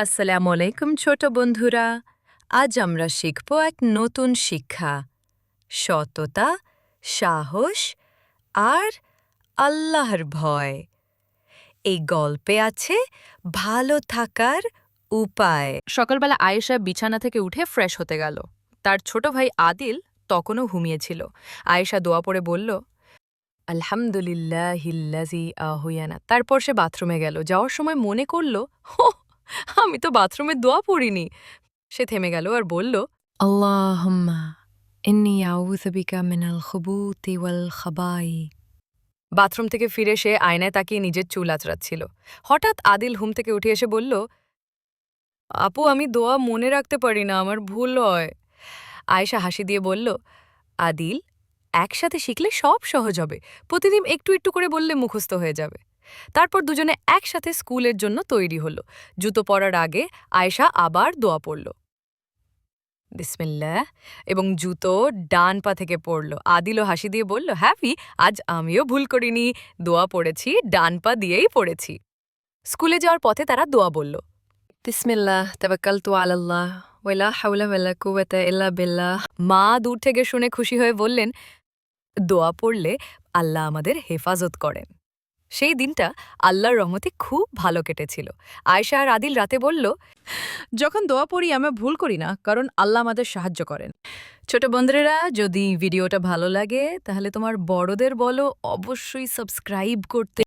আসসালামু আলাইকুম ছোট বন্ধুরা। আজ আমরা শিখব এক নতুন শিক্ষা, সততা, সাহস আর আল্লাহর ভয়। এই গল্পে আছে ভালো থাকার উপায়। সকালবেলা আয়েশা বিছানা থেকে উঠে ফ্রেশ হতে গেল। তার ছোট ভাই আদিল তখনও ঘুমিয়েছিল। আয়েশা দোয়া পড়ে বলল, আলহামদুলিল্লাহিল্লাযী আহইয়ানা। তারপর সে বাথরুমে গেল। যাওয়ার সময় মনে করল, হো, আমি তো বাথরুমে দোয়া পড়িনি। সে থেমে গেল আর বলল, আল্লাহুম্মা ইন্নী আউযু বিকা মিনাল খুবুতি ওয়াল খাবাই। বাথরুম থেকে ফিরে সে আয়নায় তাকিয়ে নিজের চুল আঁচড়াচ্ছিল। হঠাৎ আদিল ঘুম থেকে উঠে এসে বলল, আপু, আমি দোয়া মনে রাখতে পারি না, আমার ভুল হয়। আয়েশা হাসি দিয়ে বলল, আদিল, একসাথে শিখলে সব সহজ হবে। প্রতিদিন একটু একটু করে বললে মুখস্থ হয়ে যাবে। তারপর দুজনে একসাথে স্কুলের জন্য তৈরি হলো। জুতো পরার আগে আয়েশা আবার দোয়া পড়ল, বিসমিল্লাহ, এবং জুতো ডান পা থেকে পড়ল। আদিলও হাসি দিয়ে বলল, হ্যাপি, আজ আমিও ভুল করিনি, দোয়া পড়েছি, ডান পা দিয়েই পড়েছি। স্কুলে যাওয়ার পথে তারা দোয়া বলল, বিসমিল্লাহ তাওয়াক্কালতু আলাল্লাহ ওয়ালা হাওলা ওয়ালা কুওয়াতা ইল্লা বিল্লাহ। মা দূর থেকে শুনে খুশি হয়ে বললেন, দোয়া পড়লে আল্লাহ আমাদের হেফাজত করেন। সেই দিনটা আল্লাহর রহমতে খুব ভালো কেটেছিল। আয়েশা আর আদিল রাতে বলল, যখন দোয়া পড়ি আমরা ভুল করি না, কারণ আল্লাহ আমাদের সাহায্য করেন। ছোট বন্ধুরা, যদি ভিডিওটা ভালো লাগে তাহলে তোমার বড়দের বলো অবশ্যই সাবস্ক্রাইব করতে।